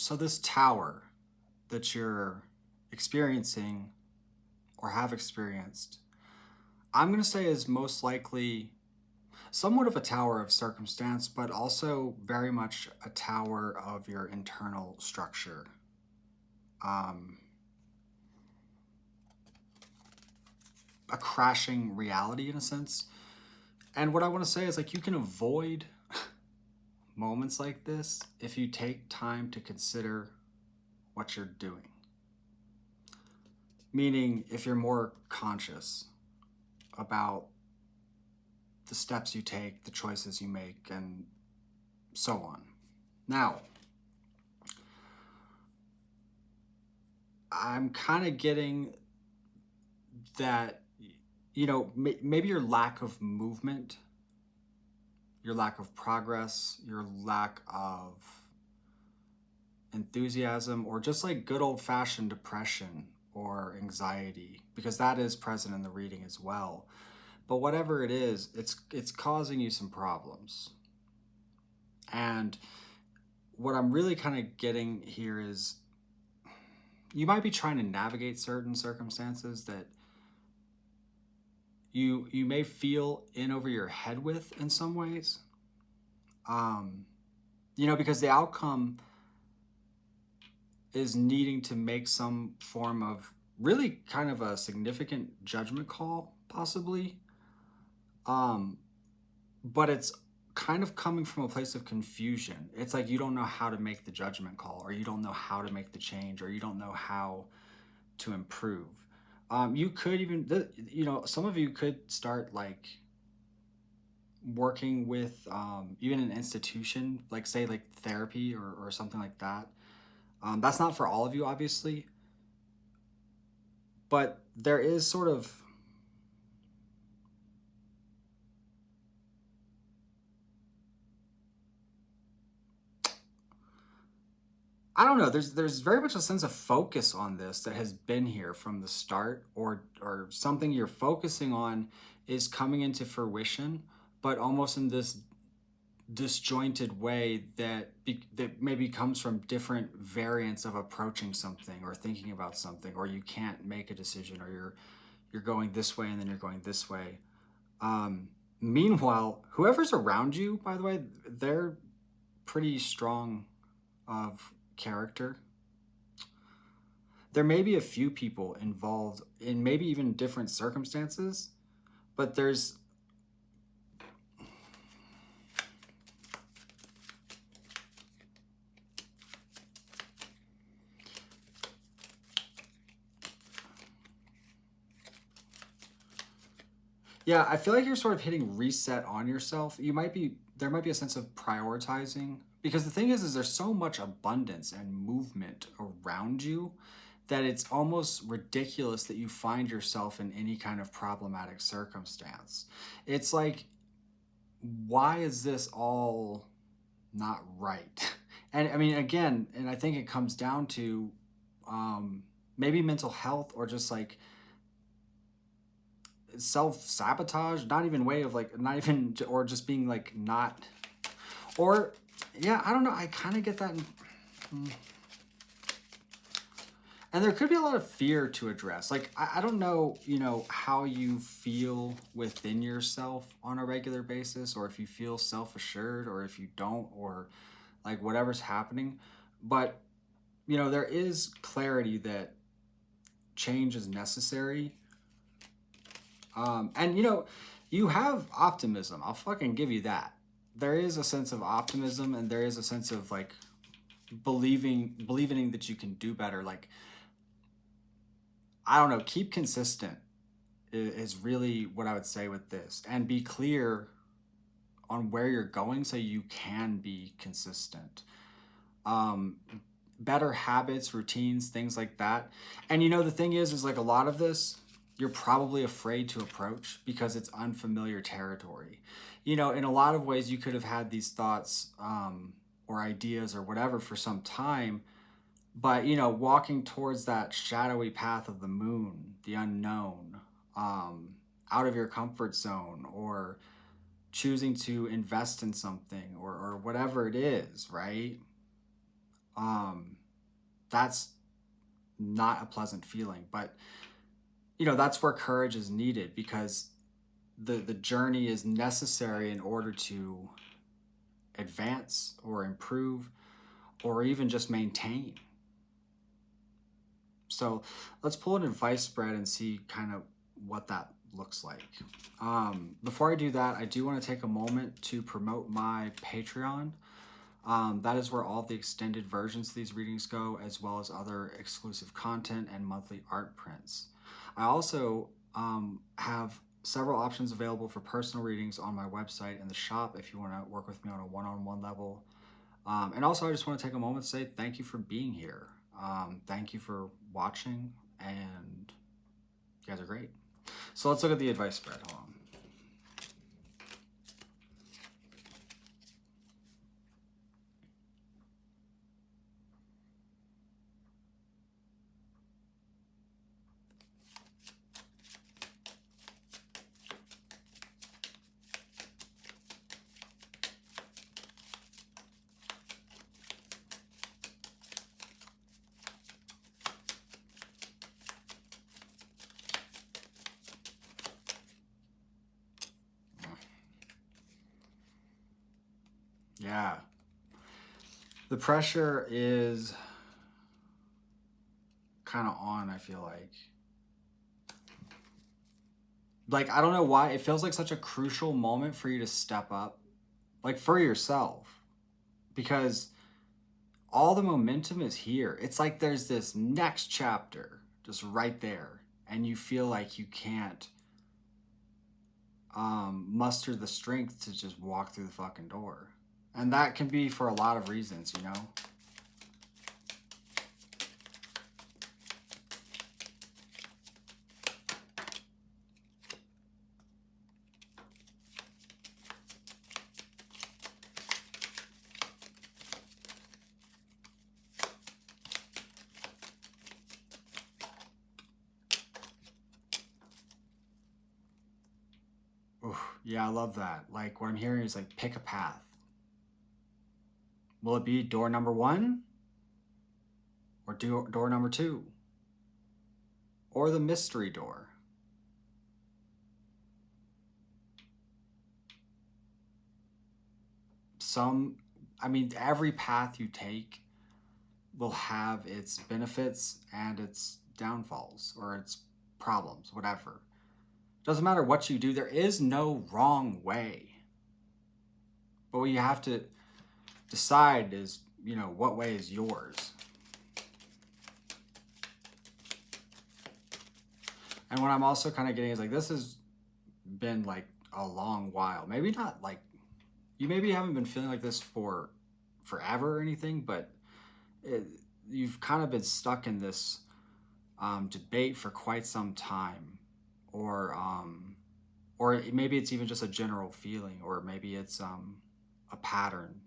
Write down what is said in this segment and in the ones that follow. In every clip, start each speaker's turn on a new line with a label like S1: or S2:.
S1: So this tower that you're experiencing or have experienced, I'm going to say is most likely somewhat of a tower of circumstance, but also very much a tower of your internal structure. A crashing reality in a sense. And what I want to say is, like, you can avoid moments like this if you take time to consider what you're doing. Meaning, if you're more conscious about the steps you take, the choices you make, and so on. Now, I'm kind of getting that, you know, maybe your lack of movement, your lack of progress, your lack of enthusiasm, or just like good old-fashioned depression or anxiety, because that is present in the reading as well. But whatever it is, it's causing you some problems. And what I'm really kind of getting here is you might be trying to navigate certain circumstances that you may feel in over your head with in some ways. You know, because the outcome is needing to make some form of really kind of a significant judgment call, possibly. But it's kind of coming from a place of confusion. It's like you don't know how to make the judgment call, or you don't know how to make the change, or you don't know how to improve. You could even, you know, some of you could start like working with even an institution, like say like therapy or something like that. That's not for all of you, obviously, but there is sort of, I don't know, there's very much a sense of focus on this that has been here from the start, or something you're focusing on is coming into fruition, but almost in this disjointed way that maybe comes from different variants of approaching something or thinking about something, or you can't make a decision, or you're going this way and then you're going this way. Meanwhile, whoever's around you, by the way, they're pretty strong of character. There may be a few people involved in maybe even different circumstances, but there's yeah, I feel like you're sort of hitting reset on yourself. There might be a sense of prioritizing, because the thing is there's so much abundance and movement around you that it's almost ridiculous that you find yourself in any kind of problematic circumstance. It's like, why is this all not right? And I mean, again, and I think it comes down to maybe mental health, or just like self-sabotage, not even way of like, not even, or just being like not, or yeah, I don't know, I kind of get that. And there could be a lot of fear to address. Like, I don't know, you know, how you feel within yourself on a regular basis, or if you feel self-assured, or if you don't, or like whatever's happening. But, you know, there is clarity that change is necessary. And, you know, you have optimism. I'll fucking give you that. There is a sense of optimism, and there is a sense of like believing that you can do better. Like, I don't know, keep consistent is really what I would say with this, and be clear on where you're going so you can be consistent. Better habits, routines, things like that. And you know, the thing is like a lot of this, you're probably afraid to approach because it's unfamiliar territory. You know, in a lot of ways, you could have had these thoughts or ideas or whatever for some time, but you know, walking towards that shadowy path of the moon, the unknown, out of your comfort zone, or choosing to invest in something, or whatever it is, right? that's not a pleasant feeling. But, you know, that's where courage is needed, because the journey is necessary in order to advance or improve or even just maintain. So let's pull an advice spread and see kind of what that looks like. Before I do that, I do want to take a moment to promote my Patreon. That is where all the extended versions of these readings go, as well as other exclusive content and monthly art prints. I also have several options available for personal readings on my website and the shop if you want to work with me on a one-on-one level. And also, I just want to take a moment to say thank you for being here. Thank you for watching, and you guys are great. So let's look at the advice spread. Hold on. Yeah. The pressure is kind of on, I feel like. Like, I don't know why. It feels like such a crucial moment for you to step up. Like, for yourself. Because all the momentum is here. It's like there's this next chapter just right there. And you feel like you can't muster the strength to just walk through the fucking door. And that can be for a lot of reasons, you know? Oof, yeah, I love that. Like, what I'm hearing is like, pick a path. Will it be door number 1? Or door number 2? Or the mystery door? I mean, every path you take will have its benefits and its downfalls or its problems, whatever. Doesn't matter what you do, there is no wrong way. But what you have to decide is, you know, what way is yours. And what I'm also kind of getting is like, this has been like a long while. Maybe not like, you maybe haven't been feeling like this for forever or anything, but you've kind of been stuck in this debate for quite some time. Or maybe it's even just a general feeling, or maybe it's a pattern.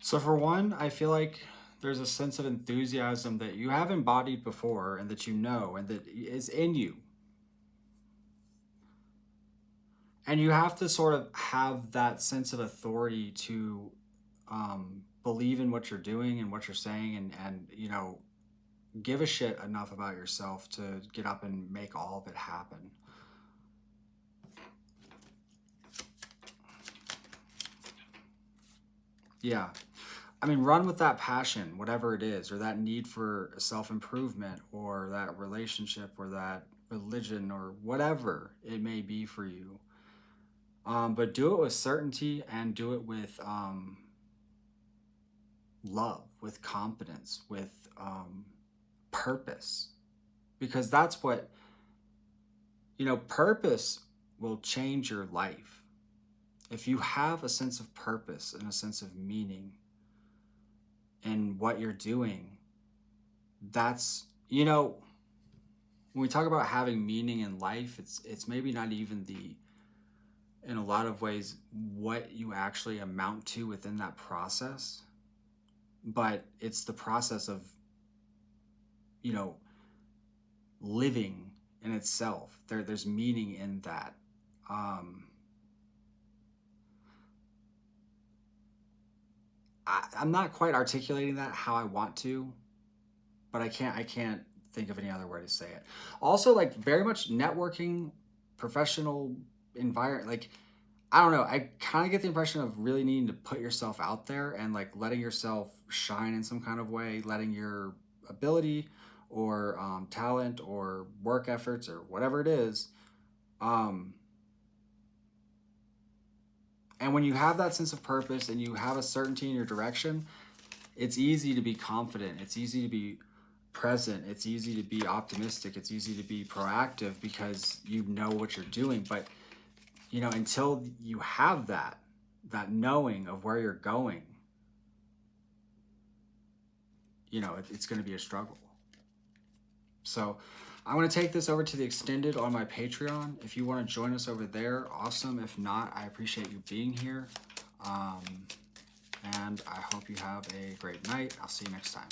S1: So for one, I feel like there's a sense of enthusiasm that you have embodied before and that you know and that is in you. And you have to sort of have that sense of authority to believe in what you're doing and what you're saying, and you know, give a shit enough about yourself to get up and make all of it happen. Yeah. I mean, run with that passion, whatever it is, or that need for self-improvement, or that relationship, or that religion, or whatever it may be for you. But do it with certainty, and do it with love, with confidence, with purpose. Because that's what, purpose will change your life. If you have a sense of purpose and a sense of meaning in what you're doing, that's, when we talk about having meaning in life, it's maybe not even in a lot of ways, what you actually amount to within that process, but it's the process of, living in itself. There's meaning in that. I'm not quite articulating that how I want to, but I can't think of any other way to say it. Also, like, very much networking, professional environment, like, I don't know, I kind of get the impression of really needing to put yourself out there and like letting yourself shine in some kind of way, letting your ability or talent or work efforts or whatever it is. And when you have that sense of purpose and you have a certainty in your direction, it's easy to be confident. It's easy to be present. It's easy to be optimistic. It's easy to be proactive because you know what you're doing. But, until you have that knowing of where you're going, it's going to be a struggle. So I'm going to take this over to the extended on my Patreon. If you want to join us over there, awesome. If not, I appreciate you being here. And I hope you have a great night. I'll see you next time.